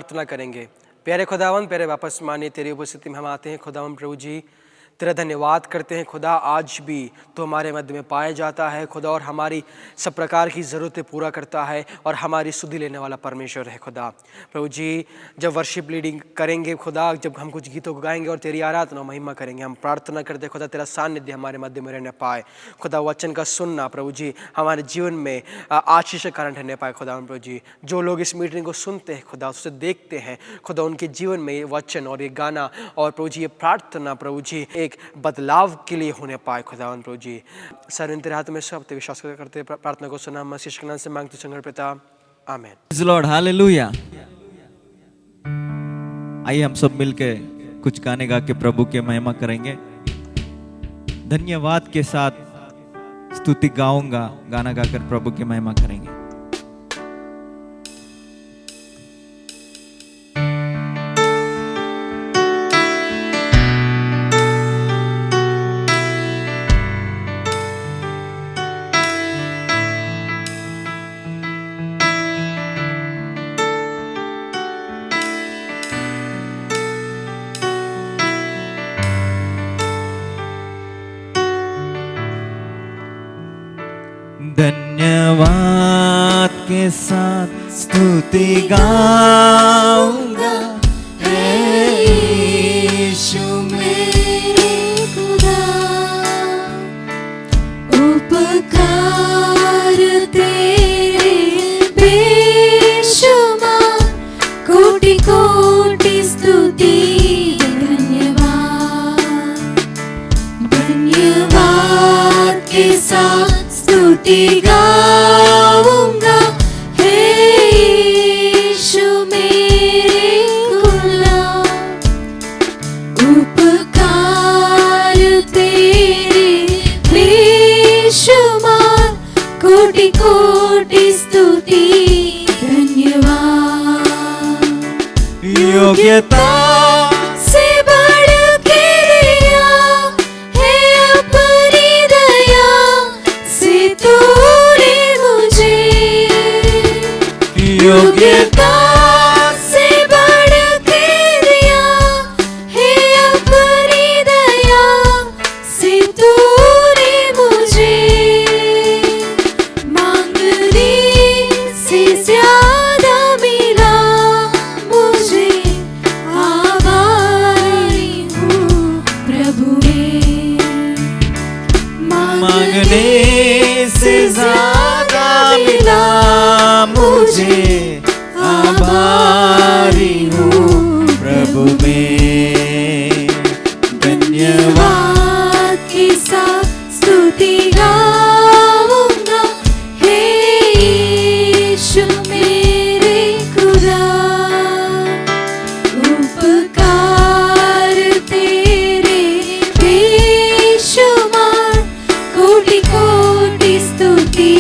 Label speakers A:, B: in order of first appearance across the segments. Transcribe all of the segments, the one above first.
A: प्रार्थना करेंगे। प्यारे खुदावन, प्यारे वापस माने तेरी उपस्थिति में हम आते हैं खुदावन प्रभु जी, तेरा धन्यवाद करते हैं खुदा, आज भी तो हमारे मध्य में पाया जाता है खुदा, और हमारी सब प्रकार की ज़रूरतें पूरा करता है और हमारी सुधि लेने वाला परमेश्वर है खुदा। प्रभु जी, जब वर्शिप लीडिंग करेंगे खुदा, जब हम कुछ गीतों को गाएंगे और तेरी आराधना महिमा करेंगे, हम प्रार्थना करते हैं खुदा तेरा सानिध्य हमारे मध्य में रहने पाए खुदा। वचन का सुनना प्रभु जी हमारे जीवन में आशीष का कारण रहने पाए खुदा। प्रभु जी, जो लोग इस मीटिंग को सुनते हैं खुदा, उसे देखते हैं खुदा, उनके जीवन में ये वचन और ये गाना और प्रभु जी ये प्रार्थना प्रभु जी एक बदलाव के लिए होने पाए खुदावन प्रभु जी। सर इन तेरे हाथ में सब विश्वास करते प्रार्थना को सुना, मसीह के नाम से मांगते संगर पिता, आमीन।
B: Praise Lord, hallelujah. आइए हम सब मिलके कुछ गाने गा के प्रभु की महिमा करेंगे। धन्यवाद के साथ स्तुति गाऊंगा, गाना गाकर प्रभु की महिमा करेंगे। धन्यवाद के साथ स्तुति गाऊंगा, हे यीशु मेरे खुदा। उपकार तेरे बेशुमार, कोटि कोटि स्तुति धन्यवाद। धन्यवाद के साथ स्तुति गाऊंगा, हे यीशु मेरे खुदा। उपकार तेरे बेशुमार, कोटि कोटि स्तुति धन्यवाद। योग्यता से बढ़ के दिया है अपनी दया से तूने मुझे। योग्यता से बढ़ के दिया है अपनी दया से तूने मुझे। मांगने से ज्यादा मिला मुझे, आभारी हूँ प्रभु में। मांगने से ज्यादा मिला मुझे, आभारी हूँ प्रभु में। धन्यवाद के साथ स्तुति गाऊंगा, हे यीशु मेरे खुदा। उपकार तेरे बेशुमार, कोटि कोटि स्तुति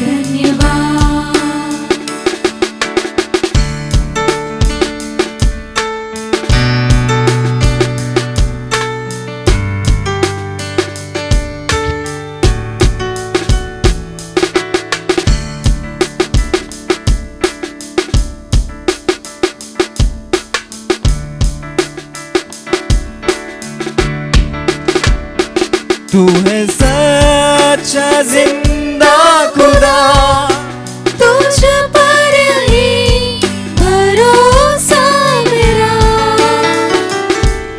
B: धन्यवाद। तू है सच्चा जिंदा खुदा, तुझ पर ही भरोसा मेरा।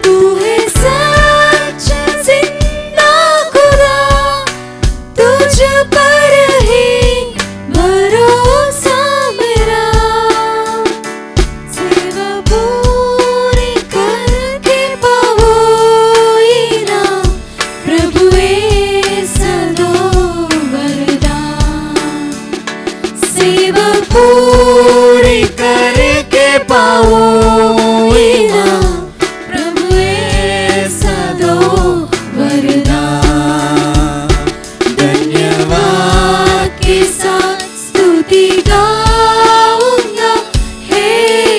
B: तू है सच्चा जिंदा खुदा, तुझ पर ही भरोसा मेरा। सेवा पूरी करके पाओ इनाम, प्रभु सदो वरदान। सेवा पूरी करके पाओ इनाम, प्रभु सदो वरदान। धन्यवाद के साथ स्तुति गाऊंगा, हे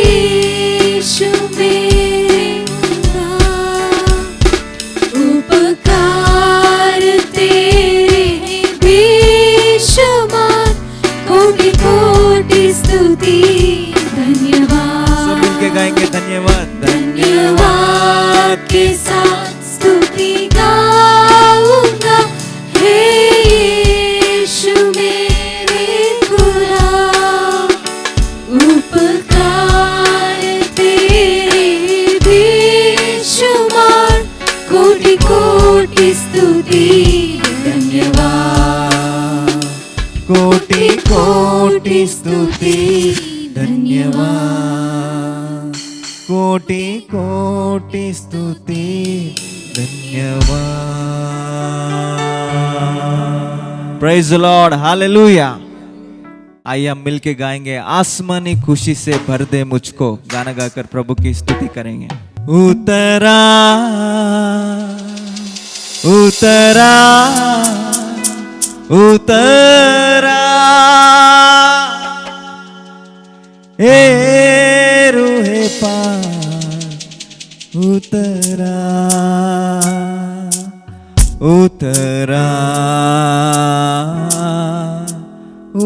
B: यीशु मेरे खुदा। उपकार तेरे बेशुमार, कोटि कोटि स्तुति धन्यवाद। गाएंगे धन्यवाद
C: धन्यवाद के साथ स्तुति गाऊंगा, हे यीशु मेरे खुदा, उपकार तेरे बेशुमार, कोटि कोटि स्तुति धन्यवाद,
B: कोटि कोटि स्तुति धन्यवाद, कोटि कोटि स्तुति धन्यवाद। Praise the Lord, hallelujah. आइए हम मिलके गाएंगे आसमानी खुशी से भर दे मुझको, गाना गाकर प्रभु की स्तुति करेंगे। उतरा उतरा उतरा ए रूहे पाक उतरा उतरा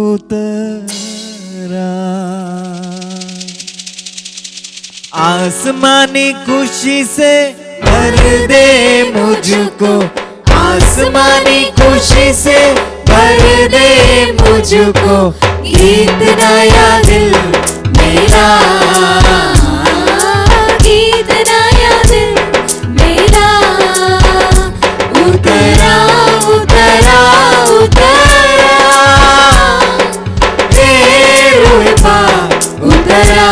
B: उतरा। आसमानी खुशी से भर दे मुझको, आसमानी खुशी से भर दे मुझको, गीत नया दिल मेरा, गीत नया दिल मेरा, उतरा उतरा उतरा, हे रूहे पाक उतरा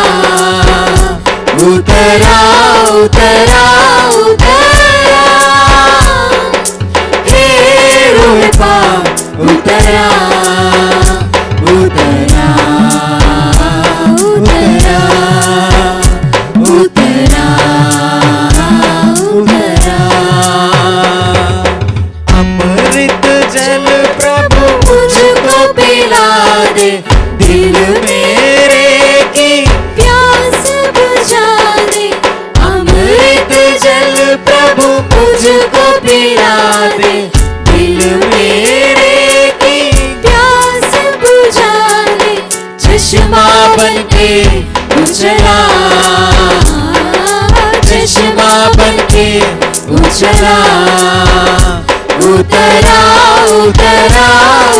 B: उतरा उतरा उतरा, हे रूहे पाक उतरा उतरा उतरा उतरा उतरा। अमृत जल प्रभु मुझको पिला दे, दिल मेरे की प्यास बुझा दे, अमृत जल प्रभु मुझको पिला दे, दिल मेरे की प्यास बुझा दे, चश्मा बनके उछला, चश्मा बनके उछला, उतरा उतरा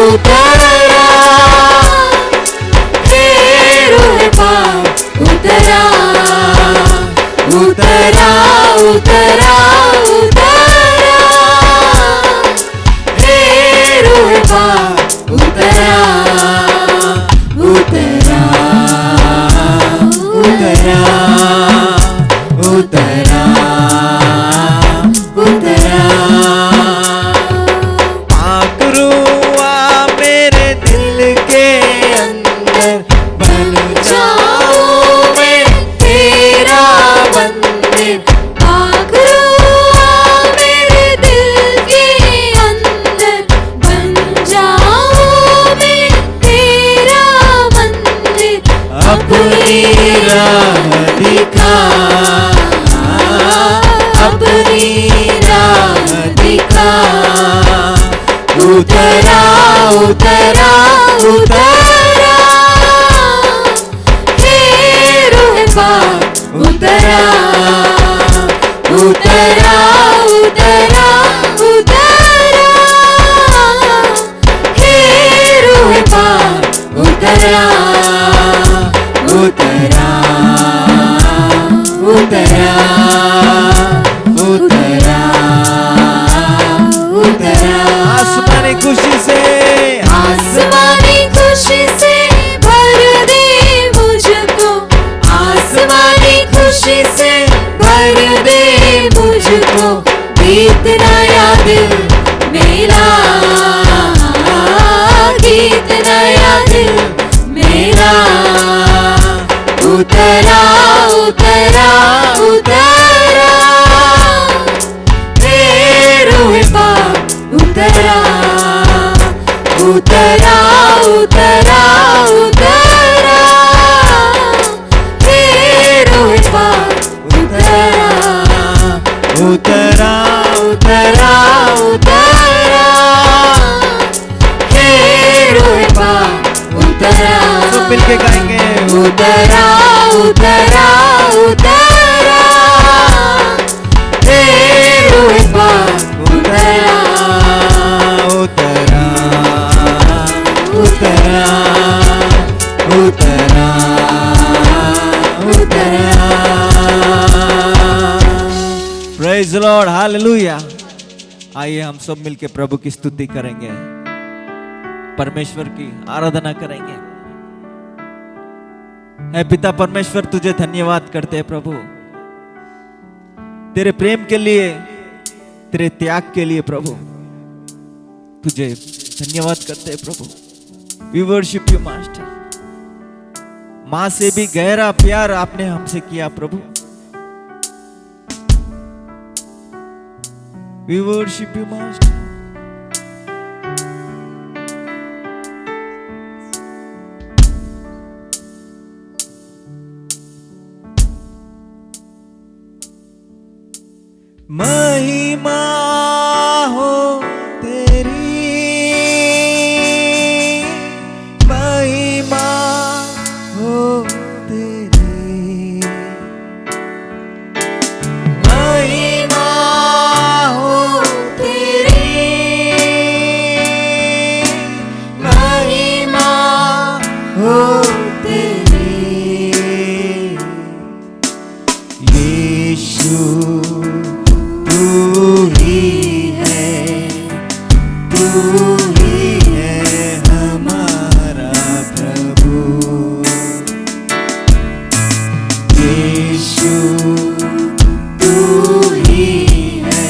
B: उतरा, हे रूहे पाक उतरा उतरा उतरा उतरा, हे रूहे पाक उतरा उतरा उतरा उतरा उतरा। पाक रूआ मेरे दिल के अंदर, बन जाऊं मैं तेरा बंदे, पाक रूआ मेरे दिल के अंदर, बन जाऊं मैं तेरा बंदे, अपनी राह दिखा, अपनी राह दिखा, उतरा उतरा उतरा, हे रूहे पाक उतरा उतरा उतरा उतरा, हे रूहे पाक उतरा उतरा उतरा उतरा उतरा। आसमानी खुशी से, आसमानी खुशी से भर दे मुझको, आसमानी खुशी से भर दे मुझको, गीत नया दिल मेरा, गीत नया दिल मेरा, उतरा उतरा उतरा, हे रूहे पाक उतरा उतरा उतरा उतरा, हे रूहे पाक उतरा उतरा उतरा उतरा, हे रूहे पाक उतरा। सब मिलके गाएंगे, उतरा
C: उतरा उतरा तेरे पास उतरा
B: उतरा उतरा उतरा उतरा। Praise Lord, hallelujah. आइए हम सब मिलके प्रभु की स्तुति करेंगे, परमेश्वर की आराधना करेंगे। है पिता परमेश्वर, तुझे धन्यवाद करते हैं प्रभु, तेरे प्रेम के लिए, तेरे त्याग के लिए प्रभु, तुझे धन्यवाद करते हैं प्रभु। We worship you master. मां से भी गहरा प्यार आपने हमसे किया प्रभु। We worship you master. महिमा हो तेरी, महिमा हो तेरी, महिमा हो तेरी, महिमा हो तेरी। यीशु तू ही है हमारा प्रभु। यीशु तू ही है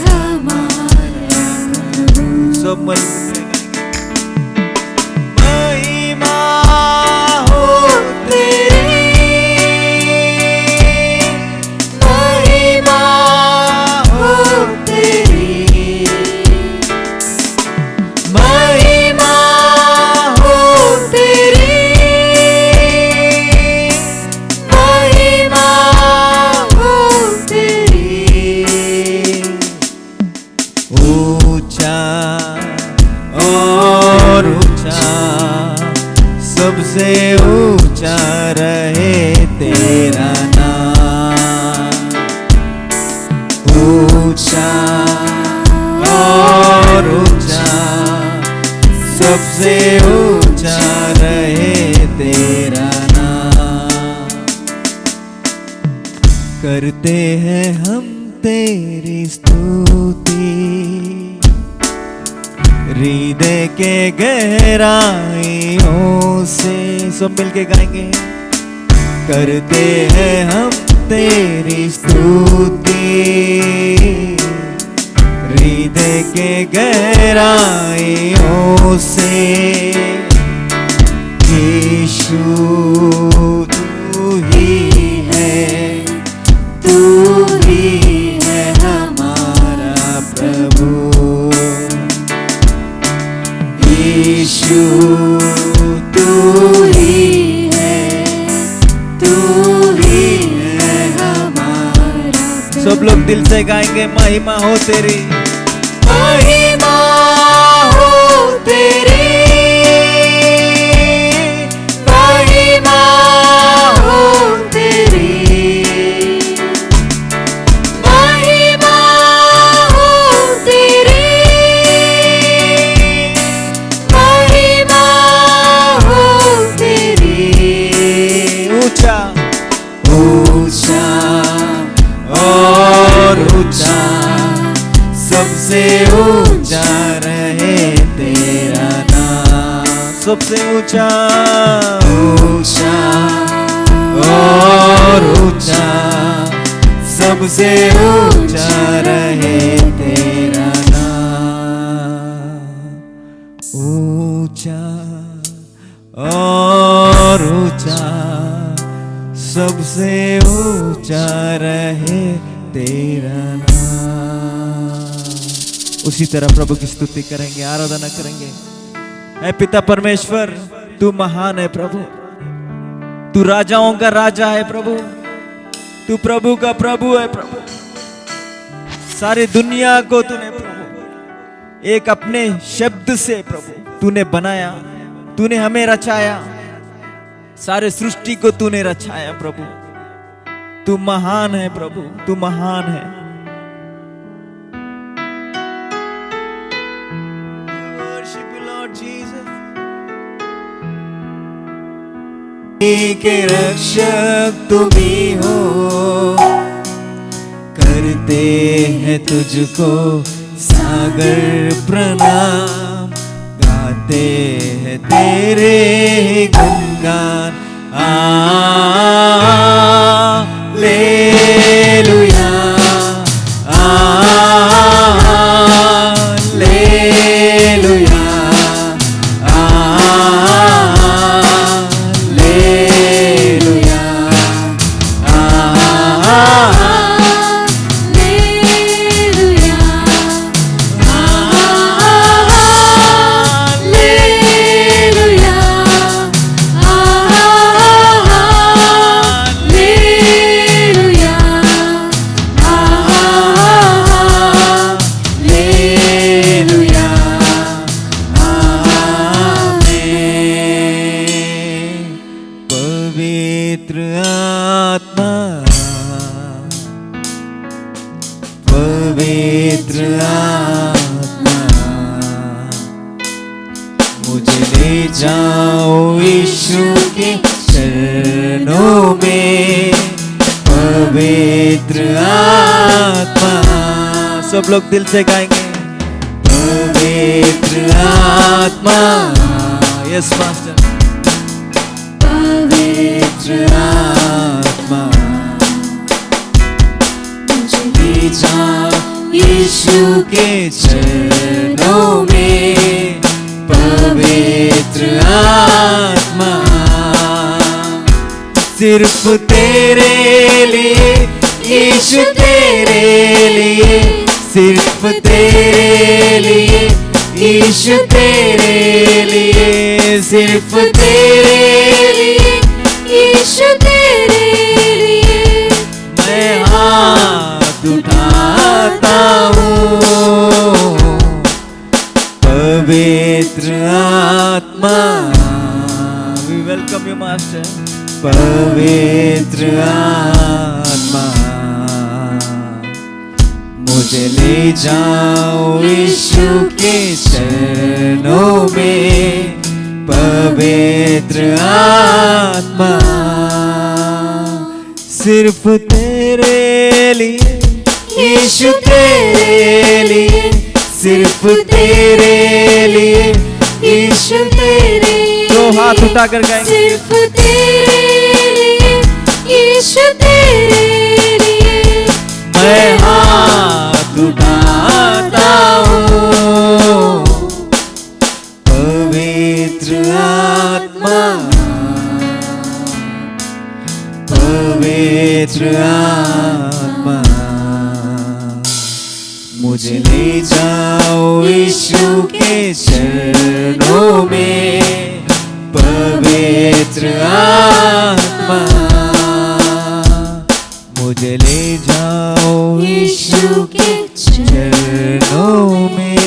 C: हमारा प्रभु।
B: सब महिमा हो तेरी,
C: महिमा हो तेरी, महिमा हो तेरी, महिमा हो तेरी।
B: ऊंचा और ऊंचा, सबसे ऊंचा रहे तेरा नाम। ऊंचा और ऊंचा, सबसे ऊंचा रहे तेरा नाम। करते हैं हम तेरी स्तुति, हृदय के गहराइयों से। सब मिलके गाएंगे। करते हैं हम तेरी स्तुति, हृदय के गहराइयों से। यीशु तू ही है हमारा प्रभु। यीशु तू ही है हमारा प्रभु। सब लोग दिल से गाएंगे, महिमा हो तेरी,
C: महिमा हो तेरी, महिमा हो तेरी, महिमा हो तेरी, महिमा हो तेरी।
B: ऊंचा ऊंचा और ऊंचा, सबसे ऊंचा रहे तेरा नाम। सबसे ऊंचा ऊंचा और ऊंचा, सबसे ऊंचा रहे तेरा नाम। ऊंचा और ऊंचा, सबसे ऊंचा रहे तेरा नाम। उसी तरह प्रभु की स्तुति करेंगे, आराधना करेंगे। ऐ पिता परमेश्वर, तू महान है प्रभु, तू राजाओं का राजा है प्रभु, तू प्रभु का प्रभु है प्रभु। सारी दुनिया को तूने प्रभु एक अपने शब्द से प्रभु तूने बनाया, तूने हमें रचाया, सारे सृष्टि को तूने रचाया प्रभु। तू महान है प्रभु, तू महान है। Worship you, Lord Jesus. के रक्षक तुम ही हो, करते हैं तुझको सागर प्रणाम, गाते हैं तेरे गुणगान। हालेलुया, हालेलुया, हालेलुया, पवित्र आत्मा, पवित्र आत्मा, मुझे ले जाओ यीशु के चरणों में। पवित्र आत्मा, सब लोग दिल से गाएंगे। पवित्र आत्मा, यस मास्टर। पवित्र आत्मा, मुझे ले जाओ यीशु के चरणों में। पवित्र आत्मा, सिर्फ तेरे लिए यीशु, तेरे लिए, सिर्फ तेरे लिए यीशु, तेरे लिए, सिर्फ तेरे लिए यीशु, तेरे लिए मैं हाथ उठाता हूँ। पवित्र आत्मा, we welcome you master। पवित्र आत्मा, मुझे ले जाओ यीशु के चरणों में। पवित्र आत्मा, सिर्फ तेरे लिए यीशु, तेरे लिए, सिर्फ तेरे लिए यीशु, तेरे लिए। तो हाथ उठाकर गाएंगे। सिर्फ तेरे लिए यीशु, तेरे लिए मैं हाथ उठाता हूँ। पवित्र आत्मा, पवित्र आत्मा, मुझे ले जाओ यीशु के चरणों में। पवित्र आत्मा, मुझे ले जाओ यीशु के चरणों में।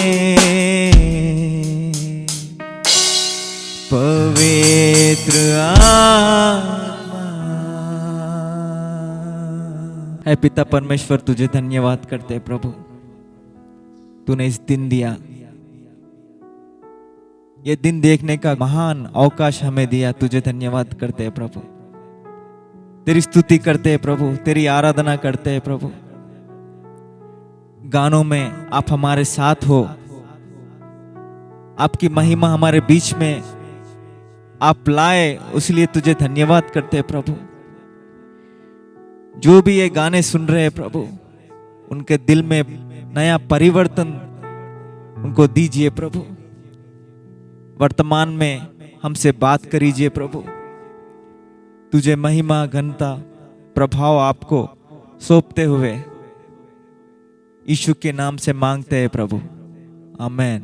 B: पवित्र आत्मा। है पिता परमेश्वर, तुझे धन्यवाद करते हैं प्रभु, तूने इस दिन दिया, ये दिन देखने का महान अवकाश हमें दिया। तुझे धन्यवाद करते हैं प्रभु, तेरी स्तुति करते हैं प्रभु, तेरी आराधना करते हैं प्रभु। गानों में आप हमारे साथ हो, आपकी महिमा हमारे बीच में आप लाए, उसलिए तुझे धन्यवाद करते हैं प्रभु। जो भी ये गाने सुन रहे हैं प्रभु, उनके दिल में नया परिवर्तन उनको दीजिए प्रभु। वर्तमान में हमसे बात करीजिए प्रभु। तुझे महिमा, घनता, प्रभाव आपको सौंपते हुए यीशु के नाम से मांगते हैं प्रभु, आमेन।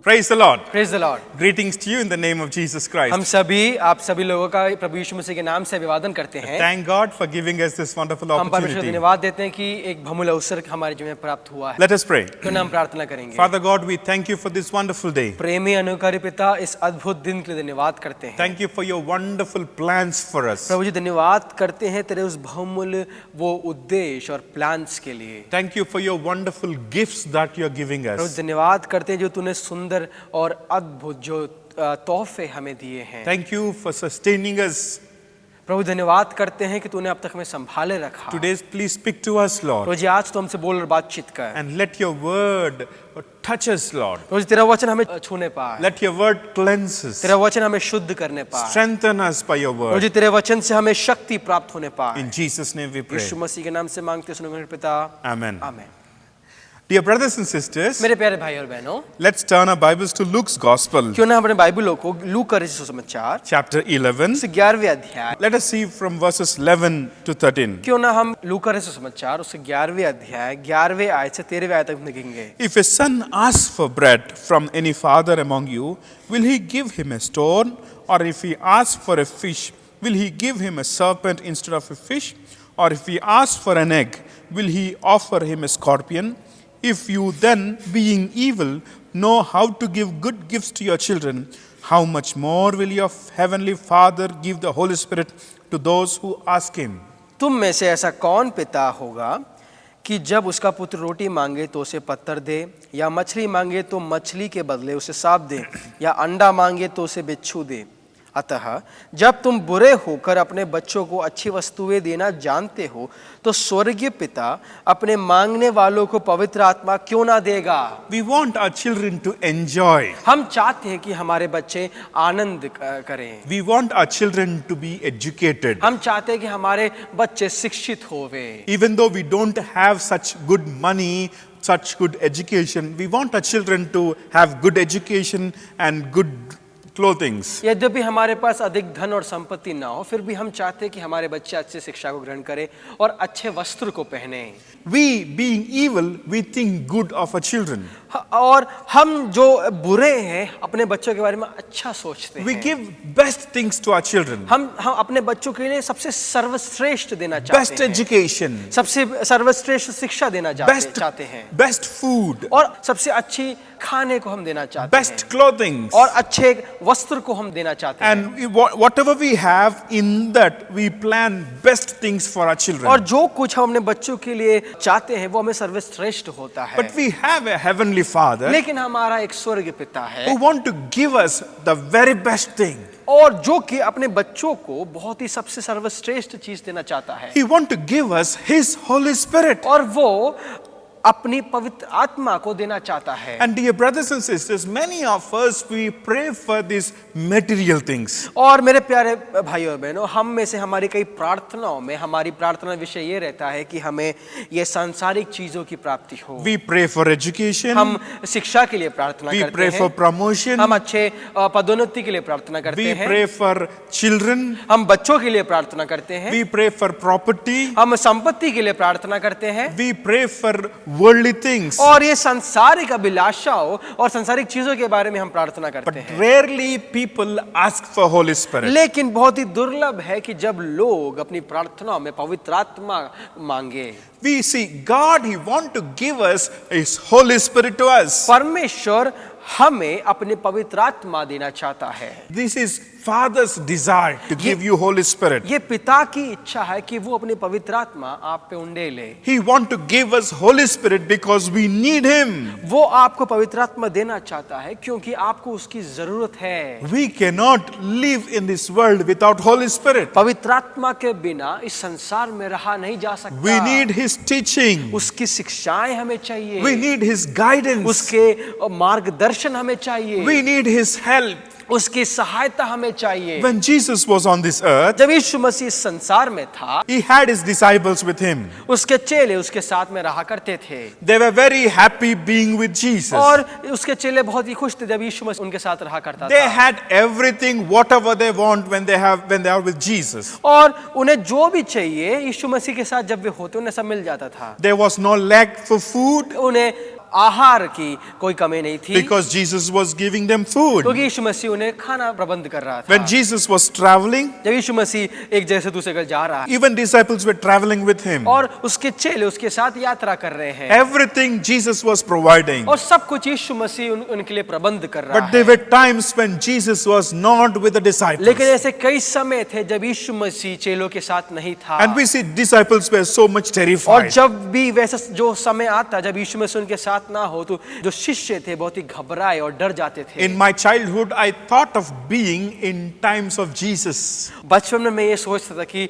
D: Praise the Lord.
A: Praise the Lord.
D: Greetings to you in the name of Jesus Christ.
A: हम सभी आप सभी लोगों का प्रभु यीशु मसीह के नाम से अभिवादन करते हैं।
D: Thank God for giving us this wonderful
A: हम परमेश्वर को
D: opportunity.
A: धन्यवाद देते हैं कि एक बहुमूल्य अवसर हमारे जीवन में प्राप्त हुआ है।
D: Let us pray.
A: तो नाम प्रार्थना करेंगे।
D: Father God, we thank you for this wonderful day.
A: प्रेमी अनुकारी पिता, इस अद्भुत दिन के लिए धन्यवाद करते हैं।
D: Thank you for your wonderful plans for us.
A: प्रभु जी धन्यवाद करते हैं तेरे उस बहुमूल्य वो उद्देश्य और प्लान्स के लिए।
D: Thank you for your wonderful gifts that you are giving
A: Prabhu
D: us.
A: धन्यवाद करते हैं जो तूने सुंदर और अद्भुत जो तोहफे हमें दिए हैं।
D: Thank you for sustaining us.
A: प्रभु धन्यवाद करते हैं कि तूने अब तक हमें संभाले रखा।
D: Today, please speak to us,
A: Prabhu
D: Lord,
A: जी आज तो हमसे बोल और बातचीत कर।
D: and let your word touch us, Lord.
A: प्रभु जी तेरा वचन हमें छूने पाए,
D: Let your word cleanse us.
A: तेरा वचन हमें शुद्ध करने पाए।
D: Strengthen us by your
A: Prabhu ji
D: word.
A: तेरे वचन से हमें शक्ति प्राप्त होने पाए।
D: In Jesus' name we pray.
A: यीशु मसीह के नाम से मांगते सुनो पिता,
D: Amen.
A: आमीन।
D: Dear brothers and sisters,
A: मेरे प्यारे भाई और बहनों,
D: let's turn our Bibles to Luke's Gospel,
A: क्यों ना अपने बाइबलों को लूका का सुसमाचार
D: chapter 11.
A: 11वें अध्याय,
D: Let us see from verses 11 to 13.
A: क्यों ना हम लूका का सुसमाचार उसके 11वें अध्याय 11वें आयत से 13वें आयत तक देखेंगे।
D: If a son asks for bread from any father among you, will he give him a stone? Or if he asks for a fish, will he give him a serpent instead of a fish? Or if he asks for an egg, will he offer him a scorpion? If you then, being evil, know how to give good gifts to your children, how much more will your heavenly Father give the Holy Spirit to those who ask him?
A: तुम में से ऐसा कौन पिता होगा कि जब उसका पुत्र रोटी मांगे तो उसे पत्थर दे, या मछली मांगे तो मछली के बदले उसे सांप दे, या अंडा मांगे तो उसे बिच्छू दे? अतः जब तुम बुरे होकर अपने बच्चों को अच्छी वस्तुएं देना जानते हो, तो स्वर्गीय पिता अपने मांगने वालों को पवित्र आत्मा क्यों ना देगा।
D: We want our children to enjoy.
A: हम चाहते हैं कि हमारे बच्चे आनंद करें।
D: We want our children to be educated.
A: हम चाहते हैं कि हमारे बच्चे शिक्षित होवे।
D: Even though we don't have such good money, such good education, we want our children to have good education and good clothing.
A: यद्यपि हमारे पास अधिक धन और संपत्ति ना हो, फिर भी हम चाहते हैं कि हमारे बच्चे अच्छे शिक्षा को ग्रहण करें और अच्छे वस्त्र को पहने।
D: We, being evil, we think good of our children.
A: और हम जो बुरे हैं अपने बच्चों के बारे में अच्छा सोचते
D: We
A: हैं।
D: give best things to our children.
A: हम अपने बच्चों के लिए सबसे सर्वश्रेष्ठ देना चाहते
D: Best
A: हैं,
D: education,
A: सबसे सर्वश्रेष्ठ शिक्षा देना चाहते हैं,
D: best food,
A: और सबसे अच्छी खाने को हम देना चाहते
D: best
A: हैं,
D: clothing.
A: और अच्छे वस्त्र को हम देना चाहते हैं।
D: And whatever we have, in that we plan best things for our
A: और
D: children.
A: जो कुछ हम अपने बच्चों के लिए चाहते हैं वो हमें सर्वश्रेष्ठ होता है।
D: But we have a heavenly Father
A: लेकिन हमारा एक स्वर्गीय पिता है
D: who want to give us the very best thing.
A: और जो कि अपने बच्चों को बहुत ही सबसे सर्वश्रेष्ठ चीज देना चाहता है,
D: He want to give us His Holy Spirit.
A: और वो अपनी पवित्र आत्मा को देना चाहता है।
D: And dear brothers and sisters, many of us, we pray for these material things.
A: और मेरे प्यारे भाई और बहनों, हम में से हमारी कई प्रार्थनाओं में हमारी प्रार्थना विषय ये रहता है कि हमें ये सांसारिक चीजों की प्राप्ति हो।
D: We pray for education.
A: हम शिक्षा के लिए प्रार्थना
D: We
A: करते
D: pray for
A: हैं,
D: promotion.
A: हम अच्छे पदोन्नति के लिए प्रार्थना करते
D: We
A: हैं,
D: pray for children.
A: हम बच्चों के लिए प्रार्थना करते हैं,
D: We pray for property.
A: हम संपत्ति के लिए प्रार्थना करते हैं,
D: We pray for worldly things.
A: और ये संसारिक अभिलाषाओं और संसारिक चीजों के बारे में हम प्रार्थना
D: But
A: करते हैं।
D: rarely people ask for Holy Spirit.
A: लेकिन बहुत ही दुर्लभ है कि जब लोग अपनी प्रार्थनाओं में पवित्र आत्मा मांगे।
D: We see God, He want to give us His Holy Spirit to us.
A: परमेश्वर हमें अपने पवित्र आत्मा देना चाहता है।
D: This is Father's desire to give you Holy Spirit.
A: ये पिता की इच्छा है कि वो अपनी पवित्र आत्मा आप पे उंडेले।
D: He want to give us Holy Spirit because we need Him.
A: वो आपको पवित्र आत्मा देना चाहता है क्योंकि आपको उसकी जरूरत है।
D: We cannot live in this world without Holy Spirit.
A: पवित्र आत्मा के बिना इस संसार में रहा नहीं जा सकता।
D: We need His teaching.
A: उसकी शिक्षाएं हमें चाहिए,
D: We need His guidance.
A: उसके मार्गदर्शन हमें चाहिए,
D: We need His help.
A: उसकी सहायता हमें चाहिए।
D: When Jesus was on this earth,
A: जब यीशु मसीह इस संसार में था,
D: He had His disciples with Him.
A: उसके चेले उसके साथ में रहा करते थे,
D: They were very happy being with Jesus.
A: और उसके चेले बहुत ही खुश थे जब यीशु मसीह उनके साथ रहा करता
D: They
A: था।
D: had everything, whatever they want when they are with Jesus.
A: और उन्हें जो भी चाहिए यीशु मसीह के साथ जब वे होते उन्हें सब मिल जाता था।
D: There was no lack for food.
A: उन्हें आहार की कोई कमी नहीं थी,
D: because Jesus was giving them food.
A: क्योंकि यीशु मसीह उन्हें खाना प्रबंध कर रहा था।
D: When Jesus was traveling,
A: जब यीशु मसीह एक जगह से दूसरे जगह जा रहा है
D: even disciples were traveling with him.
A: और उसके चेले उसके साथ यात्रा कर रहे हैं,
D: Everything Jesus was providing.
A: और सब कुछ यीशु मसीह उनके लिए प्रबंध कर रहा
D: But there
A: है।
D: were times when Jesus was not with the disciples.
A: लेकिन ऐसे कई समय थे जब यीशु मसीह चेलों के साथ नहीं था,
D: And we see disciples were so much
A: और
D: terrified.
A: जब भी वैसा जो समय आता जब यीशु मसीह उनके साथ ना हो तो जो शिष्य थे बहुत ही घबराए और डर जाते थे।
D: In my childhood, I thought of being in times of Jesus.
A: बचपन में मैं ये सोचता था कि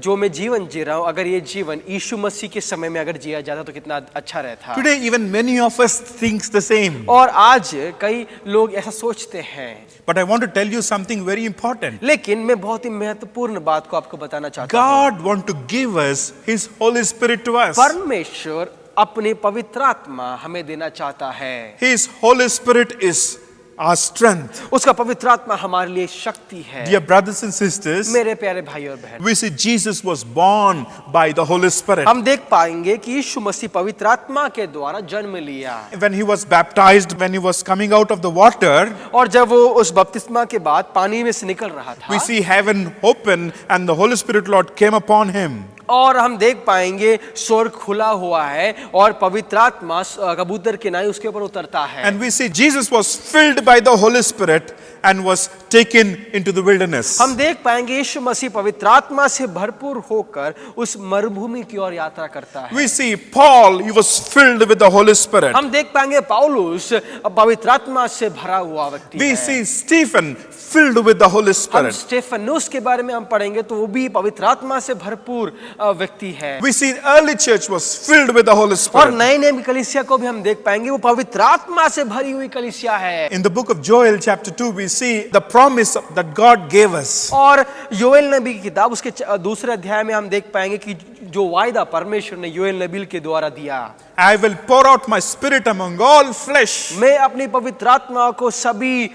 A: जो मैं जीवन जी रहा हूँ, अगर ये जीवन यीशु मसीह के समय में अगर जिया जाता तो कितना अच्छा रहता।
D: Today, even many of us thinks the same.
A: और आज कई लोग ऐसा सोचते हैं,
D: But I want to tell you something very important.
A: लेकिन मैं बहुत ही महत्वपूर्ण बात को आपको बताना चाहता हूँ।
D: God want to give us His Holy Spirit to us.
A: परमेश्वर अपनी पवित्र आत्मा हमें देना चाहता है।
D: His Holy Spirit is our strength.
A: उसका पवित्र आत्मा हमारे लिए शक्ति है।
D: Dear brothers and sisters,
A: मेरे प्यारे भाई और बहन,
D: we see Jesus was born by the Holy Spirit.
A: हम देख पाएंगे कि यीशु मसीह पवित्र आत्मा के द्वारा जन्म लिया,
D: When he was baptized, when he was coming out of the water,
A: और जब वो उस बपतिस्मा के बाद पानी में से निकल रहा था,
D: we see heaven open and the Holy Spirit Lord came upon him.
A: और हम देख पाएंगे स्वर्ग खुला हुआ है और पवित्र आत्मा कबूतर के नाई उसके ऊपर उतरता है।
D: And we see Jesus was filled by the Holy Spirit and was taken into the wilderness.
A: हम देख पाएंगे यीशु मसीह पवित्र आत्मा से भरपूर होकर उस मरुभूमि की ओर यात्रा करता है।
D: We see Paul, he was filled with the Holy Spirit.
A: हम देख पाएंगे पौलुस पवित्र आत्मा से भरा हुआ व्यक्ति
D: We
A: है।
D: see Stephen filled with the Holy
A: हम
D: Spirit.
A: स्टेफनुस के बारे में हम पढ़ेंगे तो वो भी पवित्र आत्मा से भरपूर व्यक्ति है।
D: We see early church was filled with the Holy
A: और
D: Spirit.
A: नए नियम की कलीसिया को भी हम देख पाएंगे वो पवित्र आत्मा से भरी हुई कलीसिया है।
D: In the book of Joel chapter 2, we see the promise that God gave us.
A: और योएल नबी की किताब उसके दूसरे अध्याय में हम देख पाएंगे कि जो वायदा परमेश्वर ने योएल नबी के द्वारा दिया,
D: I will pour out my spirit among all flesh.
A: मैं अपनी पवित्र आत्मा को सभी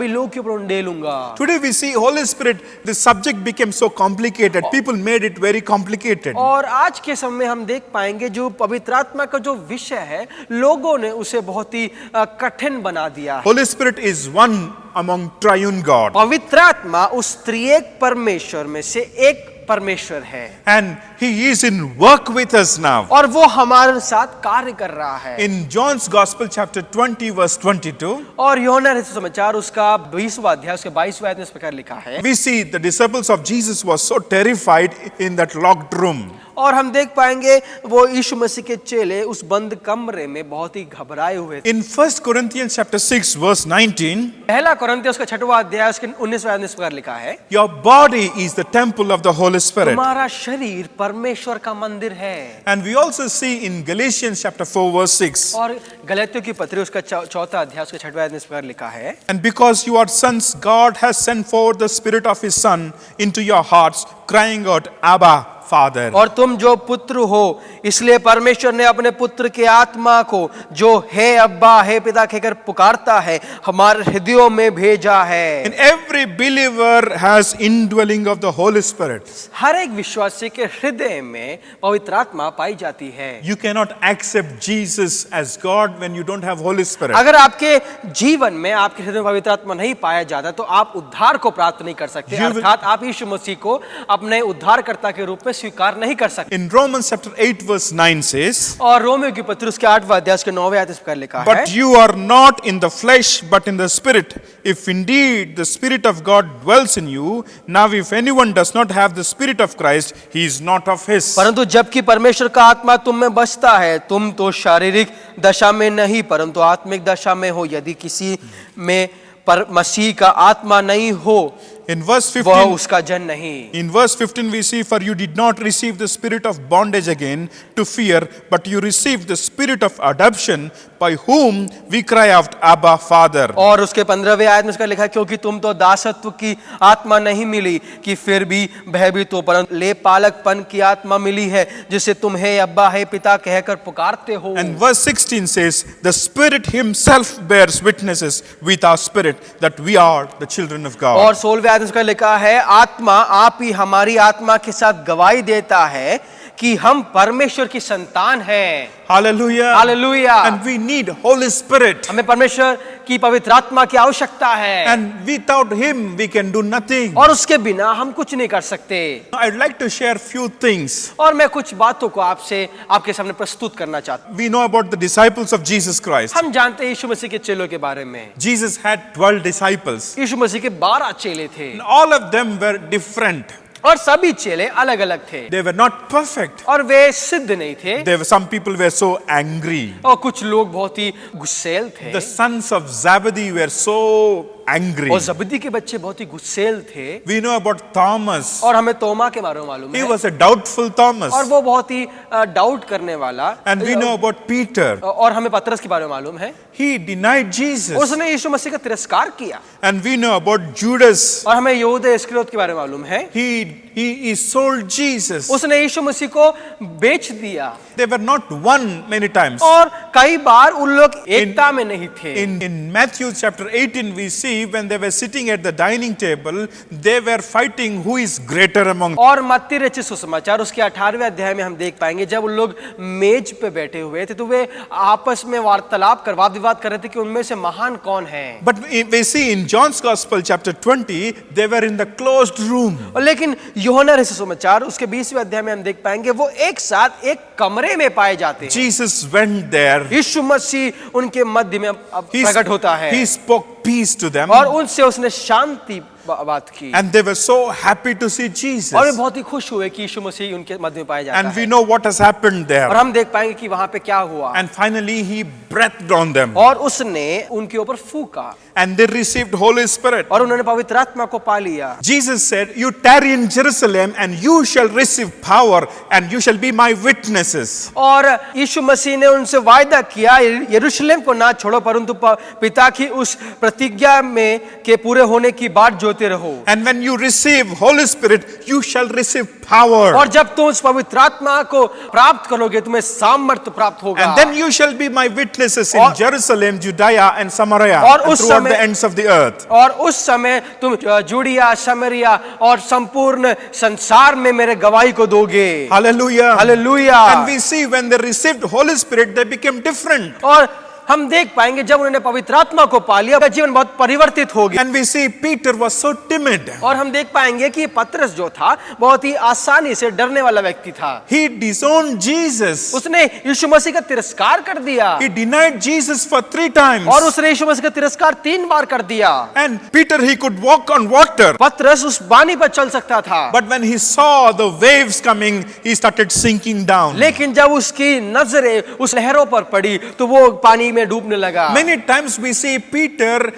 A: लोग के ऊपर उंडेलूंगा।
D: Today we see Holy Spirit, the subject became so complicated. People made it very complicated.
A: और आज के समय में हम देख पाएंगे जो पवित्र आत्मा का जो विषय है लोगों ने उसे बहुत ही कठिन बना दिया।
D: Holy Spirit is one among triune God.
A: पवित्र आत्मा उस त्रिएक परमेश्वर में से एक परमेश्वर है,
D: And He is in work with us now.
A: और वो हमारे साथ कार्य कर रहा है।
D: In John's Gospel chapter 20 verse 22,
A: और यूहन्ना रचित समाचार उसका 20वां अध्याय उसके 22वें आयत में इस प्रकार लिखा है,
D: we see the disciples of Jesus was so terrified in that locked room.
A: और हम देख पाएंगे वो यीशु मसीह के चेले उस बंद कमरे में बहुत ही घबराए हुए थे।
D: In 1 Corinthians chapter 6 verse 19,
A: पहला कोरिन्थियों उसका 6वां अध्याय उसके 19वें आयत में इस प्रकार लिखा है,
D: your body is the temple of the Holy Spirit.
A: तुम्हारा शरीर परमेश्वर का मंदिर है।
D: And we also see in Galatians chapter 4 verse 6,
A: और गलातियों की पत्री उसका 4वां अध्याय उसके 6वें आयत में इस प्रकार लिखा है,
D: and because you are sons, God has sent forth the Spirit of His Son into your hearts, crying out, Abba, Father.
A: और तुम जो पुत्र हो इसलिए परमेश्वर ने अपने पुत्र के आत्मा को जो है अब्बा है पिता कहकर पुकारता है हमारे हृदयों में भेजा है।
D: And every believer has indwelling of the Holy Spirit.
A: हर एक विश्वासी के हृदय में पवित्र आत्मा पाई जाती है।
D: You cannot accept Jesus as God when you don't have Holy Spirit.
A: अगर आपके जीवन में आपके हृदय में पवित्र आत्मा नहीं पाया जाता तो आप उद्धार को प्राप्त नहीं कर सकते, अर्थात आप यीशु मसीह को अपने उद्धारकर्ता के रूप में स्वीकार नहीं कर सकते।
D: In Romans chapter 8 verse 9 says,
A: और रोमियो की पत्री उसके 8वां अध्याय उसके 9वें आयत इस प्रकार लिखा है,
D: but you are not in the flesh but in the Spirit, if indeed the Spirit of God dwells in you. Now if anyone does not have the Spirit of Christ, he is not of his.
A: परंतु जबकि परमेश्वर का आत्मा तुम में बसता है तुम तो शारीरिक दशा में नहीं परंतु आत्मिक दशा में हो। यदि किसी में पर मसीह का आत्मा नहीं हो
D: In verse
A: वह
D: 15,
A: उसका जन नहीं।
D: in verse 15 we see, for you did not receive the spirit of bondage again to fear, but you received the spirit of adoption, by whom we cry out, Abba, Father.
A: और उसके 15वें आयत में इसका लिखा है, क्योंकि तुम तो दासत्व की आत्मा नहीं मिली कि फिर भी भयभीत हो परंतु ले पालकपन की आत्मा मिली है जिसे तुम हे अब्बा हे पिता कहकर पुकारते हो।
D: And verse 16 says, the Spirit Himself bears witnesses with our spirit that we are the children of God.
A: और 16वें आयत में इसका लिखा है, आत्मा आप ही हमारी आत्मा के साथ गवाही देता है कि हम परमेश्वर की संतान हैं।
D: Hallelujah.
A: Hallelujah.
D: And we need Holy Spirit.
A: हमें परमेश्वर की पवित्र आत्मा की आवश्यकता है,
D: And without Him, we can do nothing.
A: और उसके बिना हम कुछ नहीं कर सकते।
D: I'd like to share few things.
A: और मैं कुछ बातों को आपके सामने प्रस्तुत करना चाहता हूँ।
D: We know about the disciples of Jesus Christ.
A: हम जानते हैं यीशु मसीह के चेलों के बारे में।
D: Jesus had 12 disciples.
A: यीशु मसीह के 12 चेले थे,
D: And all of them were different.
A: और सभी चेले अलग अलग थे,
D: They were not perfect.
A: और वे सिद्ध नहीं थे,
D: Some people were so angry.
A: और कुछ लोग बहुत ही गुस्सैल थे,
D: The sons of Zebedee were so angry.
A: और जबदी के बच्चे बहुत ही गुस्सैल थे।
D: We know about Thomas.
A: और हमें तोमा के बारे में मालूम
D: He
A: है,
D: was a doubtful Thomas.
A: और वो बहुत ही डाउट करने वाला।
D: And we know about Peter.
A: और हमें पतरस के बारे में मालूम है,
D: He denied Jesus.
A: उसने यीशु मसीह का तिरस्कार किया।
D: And we know about Judas.
A: और हमें यहूदा इस्करियोत के बारे में मालूम है,
D: He sold Jesus.
A: उसने यीशु मसीह को बेच दिया।
D: They were not one many times.
A: और कई बार उन लोग एकता में नहीं थे।
D: In Matthew chapter 18 we see when they were sitting at the dining table, they were fighting who is greater among them.
A: और मत्ती रचित सुसमाचार उसके 18वें अध्याय में हम देख पाएंगे, जब उन लोग मेज पे बैठे हुए थे तो वे आपस में वार्तालाप कर वाद विवाद कर रहे थे कि उनमें से महान कौन है।
D: But we see in John's Gospel chapter 20, they were in the closed room.
A: और लेकिन यूहन्ना रचित सुसमाचार उसके 20वें अध्याय में हम देख पाएंगे वो एक साथ एक कमरे में पाए जाते हैं।
D: Jesus went there.
A: यीशु मसीह उनके मध्य में अब
D: He
A: प्रकट होता है,
D: He spoke peace to them.
A: और उनसे उसने शांति बात की,
D: And they were so happy to see Jesus.
A: और वे बहुत ही खुश हुए कि यीशु मसीह उनके मध्य में पाया जाता
D: And we
A: है।
D: know what has happened
A: और
D: there.
A: हम देख पाएंगे कि वहां पे क्या हुआ,
D: And finally he breathed on them.
A: और उसने उनके ऊपर फूंका,
D: And they received Holy Spirit.
A: और उन्होंने पवित्र आत्मा को पा लिया।
D: Jesus said, "You tarry in Jerusalem and you shall receive power and you shall be my witnesses."
A: और यीशु मसीह ने उनसे वायदा किया, यरूशलेम को ना छोड़ो परंतु पिता की उस प्रतिज्ञा में के पूरे होने की बाट जोते रहो।
D: And when you receive Holy Spirit, you shall receive power.
A: और जब तुम उस पवित्र आत्मा को प्राप्त करोगे तुम्हें सामर्थ्य प्राप्त होगा।
D: And then you shall be my witnesses in
A: और-
D: Jerusalem, Judea and Samaria
A: और
D: and
A: उस
D: throughout
A: समय-
D: the ends of the earth.
A: और उस समय तुम जूडिया, समरिया और संपूर्ण संसार में मेरे गवाही को दोगे।
D: Hallelujah.
A: Hallelujah.
D: And we see when they received Holy Spirit, they became different.
A: और हम देख पाएंगे जब उन्होंने पवित्र आत्मा को पा लिया उनका जीवन बहुत परिवर्तित हो गया।
D: And we see Peter was so timid.
A: और हम देख पाएंगे कि पतरस जो था बहुत ही आसानी से डरने वाला व्यक्ति था।
D: He disowned Jesus.
A: उसने यीशु मसीह का तिरस्कार कर दिया,
D: He denied Jesus for 3 times.
A: और उसने यीशु मसीह का तिरस्कार 3 बार कर दिया।
D: And Peter, he could walk on water.
A: पतरस उस पानी पर चल सकता था,
D: But when he saw the waves coming, he started sinking down.
A: लेकिन जब उसकी नजरें उस लहरों पर पड़ी तो वो पानी में डूबने लगा।
D: Many times we see Peter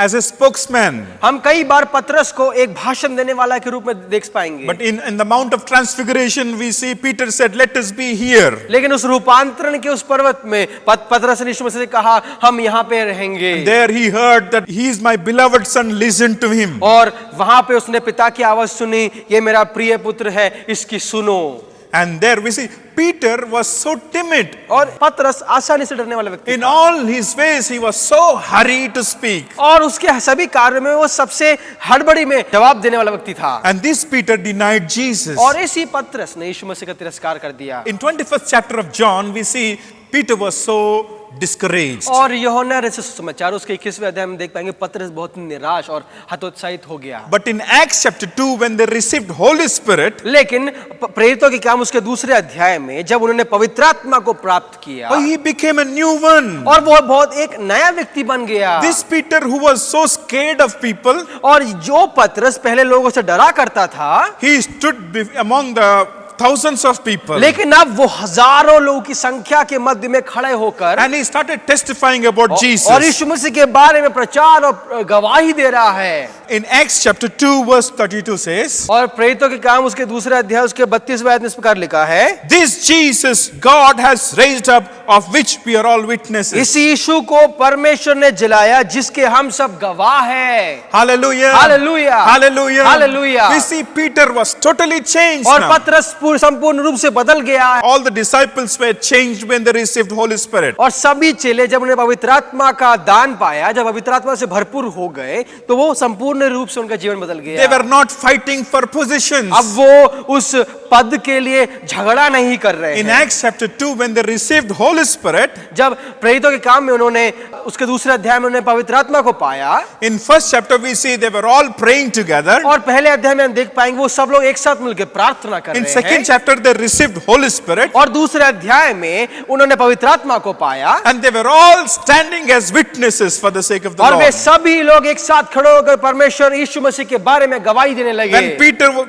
D: as a spokesman.
A: हम कई बार पतरस को एक भाषण देने वाला के रूप में देख पाएंगे,
D: But in the Mount of Transfiguration, we see Peter said, "Let us be here."
A: लेकिन उस रूपांतरण के उस पर्वत में पतरस ने यीशु मसीह से कहा हम यहाँ पे रहेंगे।
D: There he heard that he is my beloved son, listen to him.
A: और वहां पे उसने पिता की आवाज सुनी, ये मेरा प्रिय पुत्र है, इसकी सुनो।
D: And there we see Peter was so timid.
A: और पतरस आसानी से डरने वाला व्यक्ति
D: In
A: था,
D: all his ways, he was so hurried to speak.
A: और उसके सभी कार्यों में वो सबसे हड़बड़ी में जवाब देने वाला व्यक्ति था।
D: And this Peter denied Jesus.
A: और इसी पतरस ने यीशु मसीह का तिरस्कार कर दिया।
D: In 21st chapter of John, we see Peter was so discouraged.
A: और यूहन्ना रचित सुसमाचार उसके 21वें अध्याय में देख पाएंगे पतरस बहुत निराश और हतोत्साहित हो गया।
D: But in Acts chapter 2, when they received Holy Spirit,
A: लेकिन प्रेरितों के काम उसके दूसरे अध्याय में जब उन्होंने पवित्र आत्मा को प्राप्त किया,
D: he became a new one.
A: और वो बहुत एक नया व्यक्ति बन गया।
D: This Peter who was so scared of people,
A: और जो पतरस पहले लोगों से डरा करता था,
D: he stood among the thousands of people.
A: लेकिन अब वो हजारों लोगों की संख्या के मध्य में खड़े होकर
D: And he started testifying about
A: और
D: Jesus.
A: यीशु मसीह के बारे में प्रचार और गवाही दे रहा है।
D: In Acts chapter 2 verse 32 says,
A: और प्रेरितों के काम उसके दूसरे अध्याय उसके 32वें आयत में इस प्रकार लिखा है,
D: "This Jesus God has raised up, of which we are all witnesses.
A: इस यीशु को परमेश्वर ने जलाया जिसके हम सब गवाह हैं।
D: Hallelujah.
A: Hallelujah.
D: Hallelujah.
A: Hallelujah.
D: We see Peter was totally changed
A: और
D: now.
A: पतरस संपूर्ण रूप से बदल गया।
D: All the disciples were changed when they received Holy Spirit.
A: और सभी चेले जब उन्हें पवित्र आत्मा का दान पाया, जब पवित्र आत्मा से भरपूर हो गए, तो वो संपूर्ण रूप से उनका जीवन बदल
D: They
A: गया।
D: were not fighting for positions.
A: अब वो उस पद के लिए झगड़ा नहीं कर रहे
D: In
A: हैं।
D: Acts chapter 2, when they received Holy Spirit,
A: जब प्रेरितों के काम में उन्होंने उसके दूसरे अध्याय में उन्होंने पवित्र आत्मा को पाया,
D: in first chapter we see they were all praying together.
A: और पहले अध्याय में हम देख पाएंगे वो सब लोग एक साथ मिलकर प्रार्थना कर
D: In
A: रहे
D: second
A: हैं।
D: chapter they received Holy Spirit,
A: और दूसरे अध्याय में उन्होंने पवित्र आत्मा को पाया,
D: and they were all standing as witnesses for the sake of the
A: और वे
D: Lord.
A: सभी लोग एक साथ खड़े होकर परमेश्वर यीशु मसीह के बारे में गवाही देने लगे।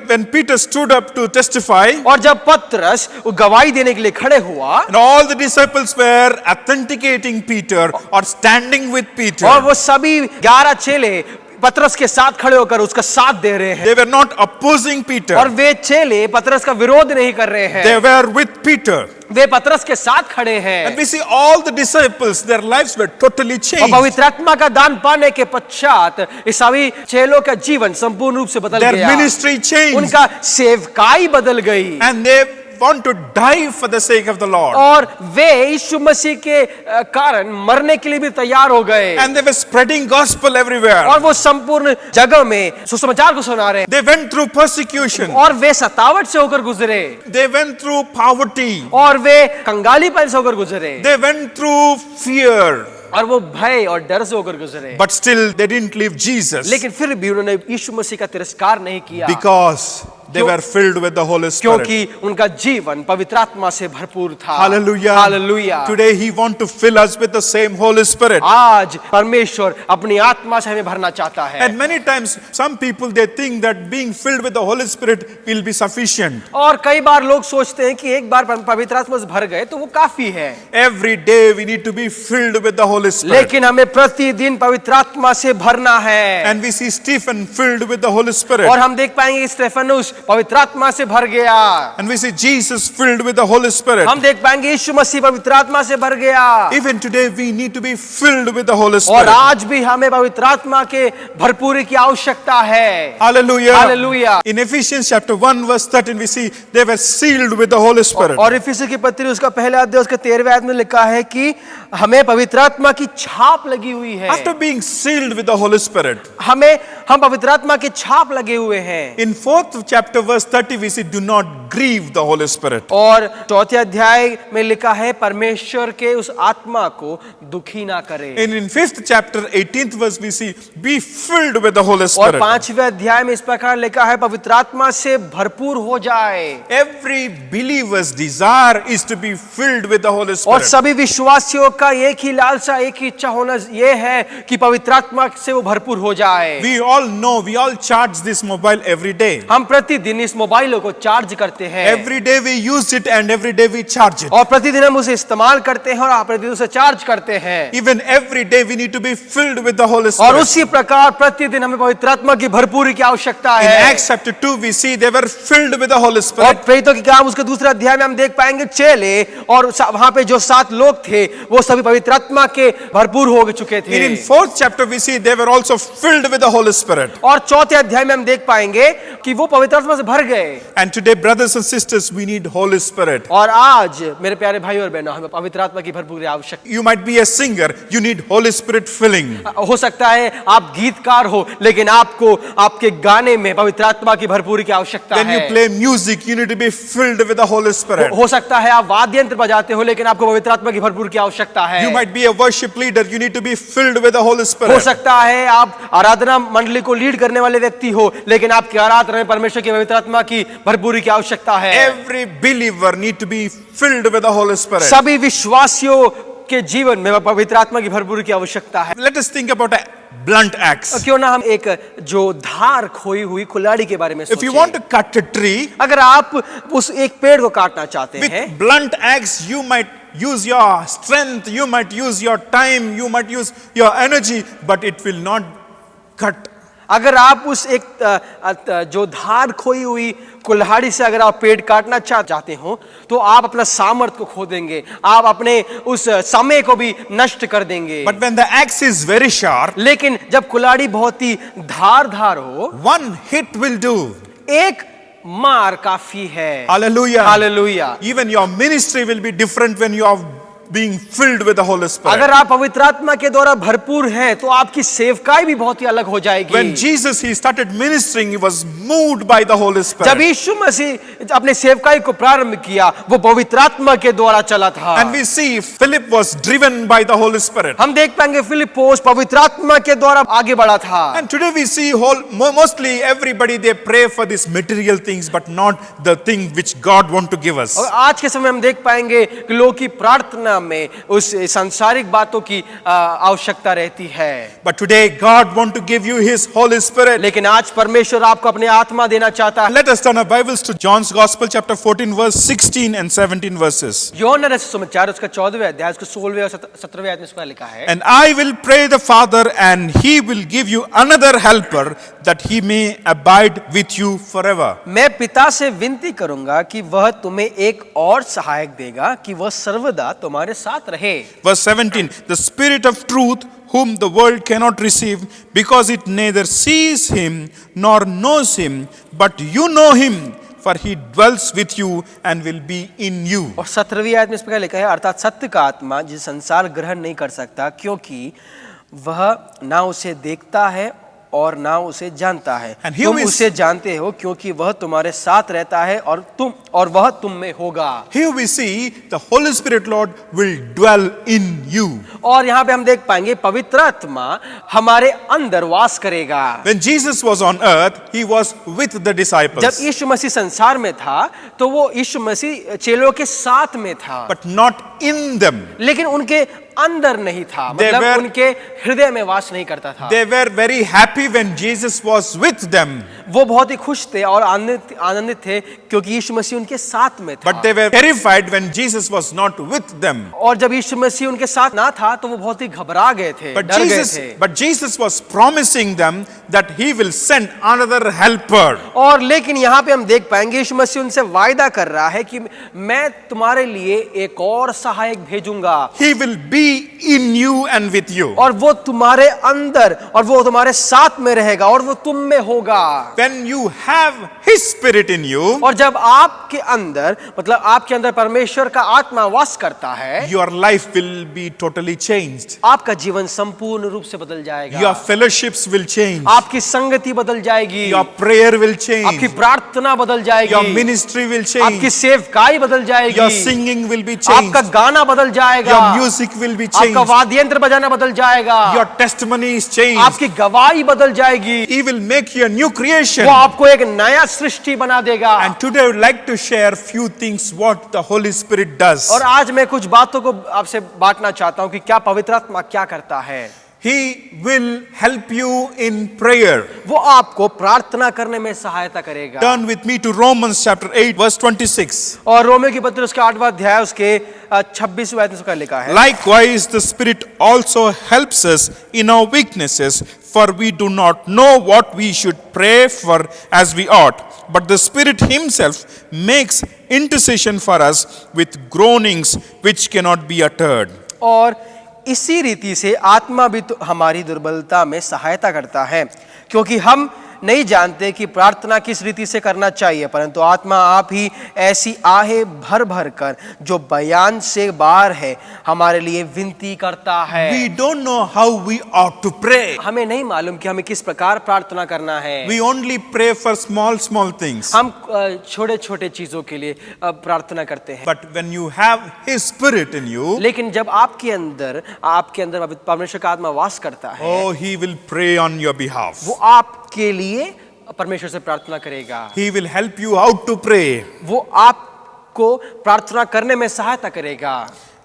D: When Peter stood up to testify,
A: और जब पतरस वो गवाही देने के लिए खड़े हुआ,
D: and all the disciples were authenticating Peter or standing with Peter,
A: और वो सभी 11 चेले पतरस के साथ खड़े होकर उसका साथ दे रहे हैं,
D: they were not opposing Peter.
A: और वे चेले पतरस का विरोध नहीं कर रहे हैं,
D: They were with Peter.
A: वे पतरस के साथ खड़े हैं।
D: And we see all the disciples, their lives were totally
A: और
D: changed.
A: पवित्र आत्मा का दान पाने के पश्चात इस सभी चेलों का जीवन संपूर्ण रूप से बदल
D: Their
A: गया।
D: ministry changed.
A: उनका सेवकाई बदल गई,
D: And they want to die for the sake of the Lord.
A: और वे यीशु मसीह के कारण मरने के लिए भी तैयार हो गए,
D: And they were spreading gospel everywhere.
A: और वो संपूर्ण जगह में सुसमाचार को सुना रहे,
D: They went through persecution.
A: और वे सतावट से होकर गुजरे,
D: They went through poverty.
A: और वे कंगालीपन से होकर गुजरे,
D: They went through fear.
A: और वो भय और डर से होकर गुजरे।
D: But still they didn't leave Jesus
A: लेकिन फिर भी उन्होंने यीशु मसीह का तिरस्कार नहीं किया,
D: because they were filled with the Holy Spirit.
A: क्योंकि उनका जीवन पवित्र आत्मा से भरपूर था।
D: Hallelujah.
A: Hallelujah.
D: Today he wants to fill us with the same Holy Spirit.
A: आज परमेश्वर अपनी आत्मा से हमें भरना चाहता है।
D: And many times some people they think that being filled with the Holy Spirit will be sufficient.
A: और कई बार लोग सोचते हैं कि एक बार पवित्र आत्मा से भर गए तो वो काफी है,
D: Every day we need to be filled with the Holy Spirit.
A: लेकिन हमें प्रतिदिन पवित्र आत्मा से भरना है।
D: And we see Stephen filled with the Holy Spirit.
A: और हम देख पाएंगे कि स्टेफनुस पवित्र आत्मा से भर गया।
D: And we see Jesus filled with the Holy Spirit.
A: हम देख पाएंगे यीशु मसीह पवित्र आत्मा से भर गया।
D: Even today we need to be filled with the Holy
A: और
D: Spirit.
A: आज भी हमें पवित्र आत्मा के भरपूरी की आवश्यकता है।
D: Hallelujah.
A: Hallelujah.
D: In Ephesians chapter 1 verse 13 we see they were sealed with the Holy Spirit.
A: और इफिसी की पत्री उसका पहला अध्याय उसके 13वें आयत में लिखा है कि हमें पवित्र आत्मा की छाप लगी हुई है।
D: After being sealed with the Holy Spirit,
A: हम पवित्र आत्मा की छाप लगे हुए हैं।
D: in 4th chapter verse 30 we see do not grieve the Holy Spirit.
A: और 4थे अध्याय में लिखा है परमेश्वर के उस आत्मा को दुखी ना करे।
D: And in 5th chapter 18th verse we see be filled with the Holy
A: और
D: Spirit.
A: 5वें अध्याय में इस प्रकार लिखा है पवित्र आत्मा से भरपूर हो जाए।
D: Every believer's desire is to be filled with the Holy
A: और
D: Spirit.
A: सभी विश्वासियों का एक ही लालसा, एक ही इच्छा होना ये है कि पवित्र आत्मा से वो भरपूर हो जाए।
D: We all know, we all charge this mobile every day.
A: हम प्रतिदिन इस मोबाइलों को चार्ज करते हैं।
D: Every day we use it and every day we charge it.
A: और प्रतिदिन हम उसे इस्तेमाल करते हैं और प्रतिदिन उसे चार्ज करते हैं।
D: Even every day we need to be filled with the Holy
A: और
D: Spirit.
A: उसी प्रकार प्रतिदिन हमें पवित्र आत्मा की भरपूरी की आवश्यकता
D: In
A: है।
D: Acts chapter 2 we see they were filled with the Holy
A: और
D: Spirit.
A: प्रेरितों के काम उसके दूसरे अध्याय में हम देख पाएंगे चेले और वहां पे जो 7 लोग थे वो सभी पवित्र आत्मा के भरपूर हो चुके थे।
D: And in 4th chapter we see they were also filled with the Holy Spirit.
A: और 4थे अध्याय में हम देख पाएंगे कि वो पवित्र आत्मा से भर गए।
D: And today brothers and sisters we need Holy Spirit.
A: और आज मेरे प्यारे भाई और बहनों हमें पवित्र आत्मा की भरपूरी आवश्यकता।
D: You might be a singer, you need Holy Spirit filling.
A: हो सकता है आप गीतकार हो लेकिन आपको आपके गाने में पवित्र आत्मा की भरपूरी की आवश्यकता
D: When you
A: है।
D: play music you need to be filled with the Holy Spirit.
A: हो सकता है आप वाद्य यंत्र बजाते हो लेकिन आपको पवित्र आत्मा की भरपूर की आवश्यकता है।
D: You might be a worship leader, you need to be filled with the Holy
A: हो
D: Spirit.
A: सकता है आप आराधना मंडली को लीड करने वाले व्यक्ति हो लेकिन आपकी आराधना में परमेश्वर की पवित्र आत्मा की भरपूरी की आवश्यकता है।
D: Every believer need to be filled with the Holy Spirit.
A: सभी विश्वासियों के जीवन में पवित्र आत्मा की भरपूरी की आवश्यकता है।
D: Let us think about a blunt axe.
A: क्यों ना हम एक जो धार खोई हुई कुल्हाड़ी के बारे में
D: If you
A: सोचें।
D: want to cut a tree
A: अगर आप उस एक पेड़ को काटना चाहते हैं
D: with blunt axe, you might use your strength, you might use your time, you might use your energy, but it will not cut.
A: अगर आप उस एक जो धार खोई हुई कुल्हाड़ी से अगर आप पेड़ काटना चाहते हो तो आप अपना सामर्थ्य को खो देंगे, आप अपने उस समय को भी नष्ट कर देंगे।
D: But when the axe is very sharp,
A: लेकिन जब कुल्हाड़ी बहुत ही धार हो,
D: one hit will do.
A: एक मार काफी है।
D: Hallelujah.
A: Hallelujah.
D: Even your ministry will be different when you are being filled with the Holy Spirit.
A: अगर आप पवित्र आत्मा के द्वारा भरपूर हैं तो आपकी सेवकाई भी बहुत ही अलग हो जाएगी।
D: When Jesus he started ministering, he was moved by the Holy
A: जब
D: Spirit.
A: यीशु मसीह अपने सेवकाई को प्रारंभ किया वो पवित्र आत्मा के द्वारा चला था।
D: And we see Philip was driven by the Holy Spirit.
A: हम देख पाएंगे फिलिप्पोस पवित्र आत्मा के द्वारा आगे बढ़ा था।
D: And today we see mostly everybody they pray for these material things but not the thing which God want to give us.
A: और आज के समय हम देख पाएंगे कि लोग की प्रार्थना में उस सांसारिक बातों की आवश्यकता रहती है।
D: But today God want to give you his Holy Spirit.
A: लेकिन आज परमेश्वर आपको अपने आत्मा देना चाहता है।
D: Let us turn our Bibles to John's Gospel chapter 14 verse 16 and 17 verses.
A: यूहन्ना रचित सुसमाचार उसका 14वें अध्याय उसका 16वें और 17वें आयत में इसमें लिखा है,
D: And I will pray the Father and he will give you another helper that he may abide with you forever.
A: मैं पिता से विनती करूंगा कि वह तुम्हें एक और सहायक देगा कि वह सर्वदा तुम्हारे साथ रहे।
D: Verse 17, the Spirit of truth whom the world cannot receive because it neither sees him nor knows him, but you know him, for he dwells with you and will be in you.
A: और 17वीं आयत में इस प्रकार लिखा है, अर्थात सत्य का आत्मा जिसे संसार ग्रहण नहीं कर सकता क्योंकि वह ना उसे देखता है और ना उसे जानता है।
D: And here
A: तुम
D: we
A: उसे जानते हो क्योंकि वह तुम्हारे साथ रहता है और वह तुम में होगा।
D: Here we see the Holy Spirit Lord will dwell in you.
A: और यहाँ पे हम देख पाएंगे पवित्र आत्मा हमारे अंदर वास करेगा।
D: When Jesus was on earth, he was with the
A: जब
D: disciples,
A: यीशु मसीह संसार में था तो वो यीशु मसीह चेलों के साथ में था,
D: but not in them.
A: लेकिन उनके अंदर नहीं था,
D: They
A: मतलब
D: were-
A: उनके हृदय में वास नहीं करता था।
D: They were very happy when Jesus was with them,
A: वो बहुत ही खुश थे और आनंदित थे क्योंकि यीशु मसीह उनके साथ में था।
D: but they were terrified when Jesus was not with them.
A: और जब यीशु मसीह उनके साथ ना था तो वो बहुत ही घबरा गए थे, डर गए थे।
D: But Jesus was promising them that he will send another helper.
A: और लेकिन यहाँ पे हम देख पाएंगे यीशु मसीह उनसे वायदा कर रहा है कि मैं तुम्हारे लिए एक और सहायक भेजूंगा
D: He will be in you and with you.
A: और वो तुम्हारे अंदर और वो तुम्हारे साथ में रहेगा और वो तुम में होगा।
D: When you have his spirit in you,
A: और जब आपके अंदर मतलब आपके अंदर परमेश्वर का आत्मा वास करता है,
D: your life will be totally changed.
A: आपका जीवन संपूर्ण रूप से बदल जाएगा।
D: Your fellowships will change.
A: आपकी संगति बदल जाएगी,
D: Your prayer will
A: आपकी
D: change.
A: प्रार्थना बदल जाएगी,
D: Your ministry will
A: आपकी
D: change.
A: सेवकाई बदल जाएगी,
D: Your singing will be changed.
A: आपका गाना बदल जाएगा,
D: Your music will be
A: आपका
D: changed.
A: वाद्य यंत्र बजाना बदल जाएगा,
D: Your testimony is changed.
A: आपकी गवाही बदल जाएगी,
D: He will make you a new creation.
A: वो आपको एक नया सृष्टि बना देगा।
D: And today I would like to share few things what the Holy Spirit does.
A: और आज मैं कुछ बातों को आपसे बांटना चाहता हूं कि क्या पवित्र आत्मा क्या करता है।
D: He will help you in prayer.
A: वो आपको प्रार्थना करने में सहायता करेगा।
D: Turn with me to Romans chapter 8 verse 26.
A: और रोमियो की पत्री उसका 8वां अध्याय उसके 26वें आयत में उसका लिखा है,
D: Likewise the Spirit also helps us in our weaknesses, for we do not know what we should pray for as we ought, but the Spirit himself makes intercession for us with groanings which cannot be uttered.
A: और इसी रीति से आत्मा भी तो हमारी दुर्बलता में सहायता करता है क्योंकि हम नहीं जानते कि प्रार्थना किस रीति से करना चाहिए, परंतु आत्मा आप ही ऐसी आहे भर भर कर जो बयान से बाहर है हमारे लिए विनती करता है।
D: We don't know how we ought to pray.
A: हमें नहीं मालूम कि हमें किस प्रकार प्रार्थना करना है।
D: We only pray for small things.
A: हम छोटे छोटे चीजों के लिए प्रार्थना करते हैं,
D: But when you have His Spirit in you,
A: लेकिन जब आपके अंदर परमेश्वर का आत्मा वास करता है,
D: oh, He will pray on your behalf.
A: वो आपके लिए परमेश्वर से प्रार्थना करेगा।
D: He will help you how to pray.
A: वो आपको प्रार्थना करने में सहायता करेगा।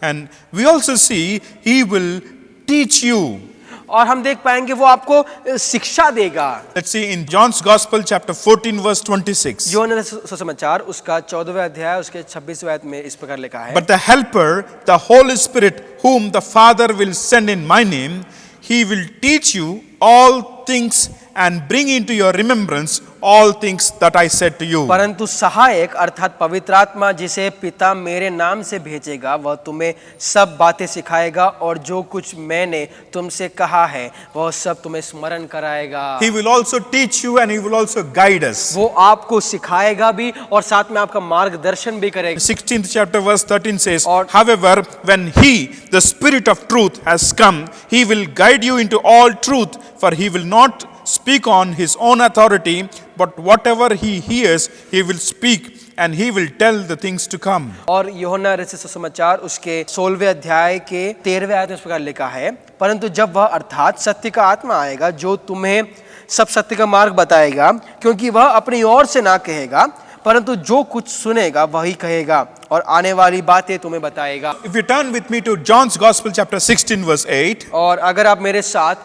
D: And we also see He will teach you.
A: और हम देख पाएंगे वो आपको शिक्षा देगा।
D: Let's see in John's Gospel chapter 14 verse 26.
A: यूहन्ना सुसमाचार उसका 14वां अध्याय उसके 26वें आयत में इस प्रकार लिखा है,
D: But the helper, the Holy Spirit, whom the Father will send in my name, He will teach you all things and bring into your remembrance all things that I said to you.
A: परंतु सहायक अर्थात पवित्र आत्मा जिसे पिता मेरे नाम से भेजेगा वह तुम्हें सब बातें सिखाएगा और जो कुछ मैंने तुमसे कहा है वह सब तुम्हें स्मरण कराएगा।
D: He will also teach you and he will also guide us.
A: वो आपको सिखाएगा भी और साथ में आपका मार्गदर्शन भी करेगा।
D: 16th chapter verse 13 says,
A: और-
D: however, when he, the Spirit of truth, has come, he will guide you into all truth, for he will not speak on his own authority, but whatever he hears, he will speak, and he will tell the things to come.
A: और यूहन्ना रचित सुसमाचार उसके 16वें अध्याय के 13वें आयत में इस प्रकार लिखा है, परंतु जब वह अर्थात सत्य का आत्मा आएगा जो तुम्हें सब सत्य का मार्ग बताएगा, क्योंकि वह अपनी ओर से ना कहेगा परंतु जो कुछ सुनेगा वही कहेगा और आने वाली बातें तुम्हें बताएगा।
D: If you turn with me to John's Gospel chapter 16 verse 8,
A: और अगर आप मेरे साथ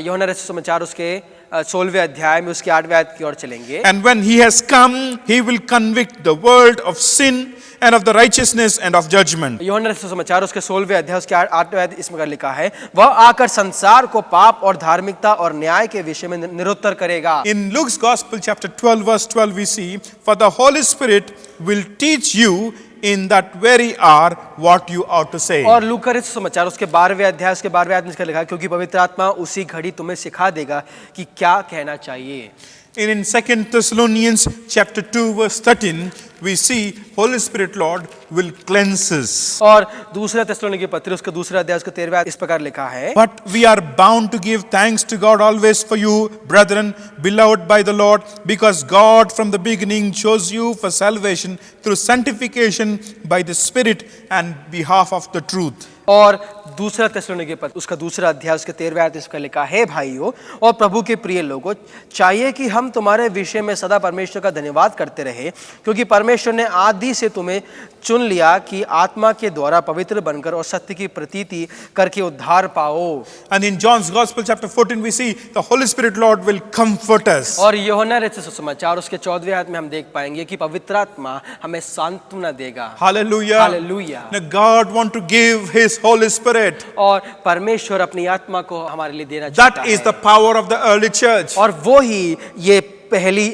A: यूहन्ना रचित सुसमाचार उसके 16वें अध्याय में उसके 8वें आयत की ओर चलेंगे।
D: and when he has come, he will convict the world of sin and of the righteousness and of judgment.
A: यूहन्ना रचित सुसमाचार उसके 16वें अध्याय उसके 8वें आयत इसमें कर लिखा है, वह आकर संसार को पाप और धार्मिकता और न्याय के विषय में निरुत्तर करेगा।
D: In Luke's Gospel chapter 12 verse 12 we see, for the Holy Spirit will teach you in that very hour what you ought to say.
A: और लूका रचित सुसमाचार उसके 12वें अध्याय उसके 12वें आयत में इसका लिखा है, क्योंकि पवित्र आत्मा उसी घड़ी तुम्हें सिखा देगा कि क्या कहना चाहिए।
D: In 2 Thessalonians chapter 2 verse 13 we see Holy Spirit Lord will cleanse us.
A: और दूसरा थिस्सलुनीके पत्री उसका दूसरा अध्याय उसका 13वां आयत इस प्रकार लिखा है,
D: But we are bound to give thanks to God always for you, brethren, beloved by the Lord, because God from the beginning chose you for salvation through sanctification by the Spirit and behalf of the truth.
A: और दूसरा थिस्सलुनीके पत्र उसका दूसरा अध्याय उसके 13वें आयत इसका लिखा है, भाइयों और प्रभु के प्रिय लोगों, चाहिए कि हम तुम्हारे विषय में सदा परमेश्वर का धन्यवाद करते रहे, क्योंकि परमेश्वर ने आदि से तुम्हें चुन लिया कि आत्मा के द्वारा पवित्र बनकर और सत्य की प्रतीति करके उद्धार पाओ।
D: And in John's Gospel chapter 14 we see the Holy Spirit Lord will comfort us.
A: और यूहन्ना रचित सुसमाचार उसके 14वें आयत में हम देख पाएंगे कि पवित्र आत्मा हमें सांत्वना देगा।
D: Hallelujah.
A: Hallelujah.
D: Now God want to give His Holy Spirit.
A: और परमेश्वर अपनी आत्मा को हमारे लिए देना चाहता
D: That
A: है।
D: is the power of the early church.
A: और वो ही ये पहली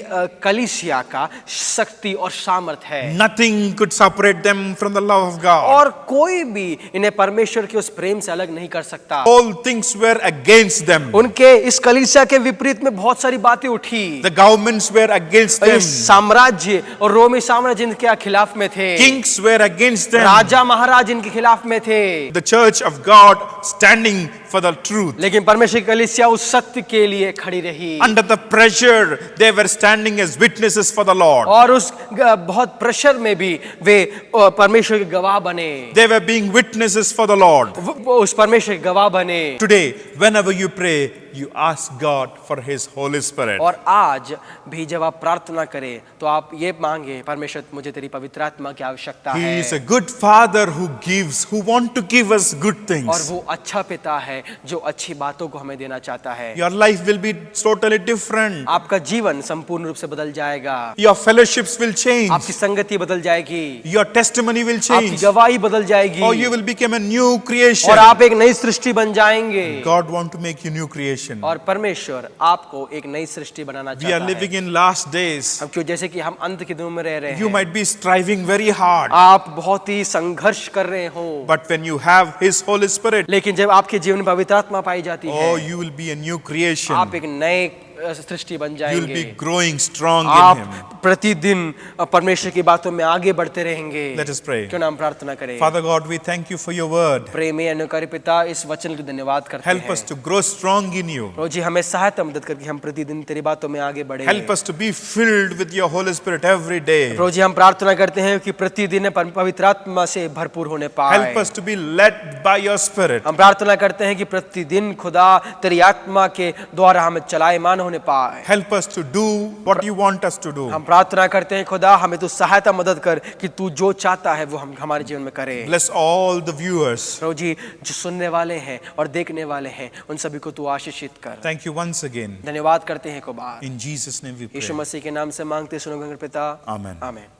A: कलीसिया का शक्ति और सामर्थ है।
D: Nothing could separate them from the love of God.
A: और कोई भी इन्हें परमेश्वर के उस प्रेम से अलग नहीं कर सकता।
D: All things were against them.
A: उनके इस कलीसिया के विपरीत में बहुत सारी बातें उठी।
D: The governments were against them.
A: साम्राज्य और रोमी साम्राज्य इनके खिलाफ में थे।
D: Kings were against them.
A: राजा महाराज इनके खिलाफ में थे।
D: The church of God standing for the truth.
A: लेकिन परमेश्वर की कलीसिया उस सत्य के लिए खड़ी रही।
D: Under the pressure, they were standing as witnesses for the Lord.
A: और उस बहुत प्रेशर में भी वे परमेश्वर के गवाह बने।
D: They were being witnesses for the Lord.
A: वो उस परमेश्वर के गवाह बने।
D: Today, whenever you pray, you ask God for His Holy Spirit.
A: और आज भी जब आप प्रार्थना करें तो आप ये मांगे, परमेश्वर मुझे तेरी पवित्र आत्मा की आवश्यकता
D: He
A: है।
D: is a good Father who gives, who want to give us good
A: और
D: things.
A: वो अच्छा पिता है जो अच्छी बातों को हमें देना चाहता है।
D: Your life will be totally different.
A: आपका जीवन संपूर्ण रूप से बदल जाएगा।
D: Your fellowships will change.
A: आपकी संगति बदल जाएगी।
D: Your testimony will
A: आपकी
D: change.
A: गवाही बदल जाएगी।
D: Or you will become a new creation.
A: और आप एक नई सृष्टि बन जाएंगे।
D: God want to make you new creation.
A: और परमेश्वर आपको एक नई सृष्टि बनाना
D: We are
A: चाहता
D: living
A: है।
D: in last days.
A: अब क्यों जैसे कि हम अंत के दिनों में रह रहे
D: You
A: हैं।
D: might be striving very hard.
A: आप बहुत ही संघर्ष कर रहे हो।
D: But when you have His Holy Spirit,
A: लेकिन जब आपके जीवन में पवित्र आत्मा पाई जाती है,
D: oh, you will be a new creation.
A: आप एक नए सृष्टि बन
D: You will be
A: जाएंगे।
D: growing strong in
A: आप
D: Him.
A: प्रतिदिन परमेश्वर की बातों में आगे बढ़ते रहेंगे।
D: Let us pray.
A: क्यों ना हम प्रार्थना करें।
D: Father God, we thank you for your word.
A: प्रेमी अनुकारी पिता, इस वचन के धन्यवाद करते
D: Help
A: हैं।
D: us to grow strong in you.
A: प्रभु जी हमें सहायता मदद करके हम प्रतिदिन तेरी बातों में आगे बढ़े।
D: Help us to be filled with your Holy Spirit every day.
A: प्रभु जी हम प्रार्थना करते हैं कि प्रतिदिन पवित्र आत्मा से भरपूर होने पाए।
D: Help us to be led by your Spirit.
A: हम प्रार्थना करते हैं कि प्रतिदिन खुदा तेरी आत्मा के द्वारा हमें चलायमान होने पाए।
D: Help us to do what you want us to do.
A: हम प्रार्थना करते हैं खुदा हमें तू सहायता मदद कर कि तू जो चाहता है वो हम हमारे जीवन में करे।
D: Bless all the viewers.
A: प्रभु जी जो सुनने वाले हैं और देखने वाले हैं उन सभी को तू आशीषित कर।
D: Thank you once again.
A: धन्यवाद करते हैं खुदा।
D: In Jesus' name we
A: Yeshu
D: pray.
A: मसीह के नाम से मांगते सुनो गंगर पिता।
D: Amen.
A: आमीन।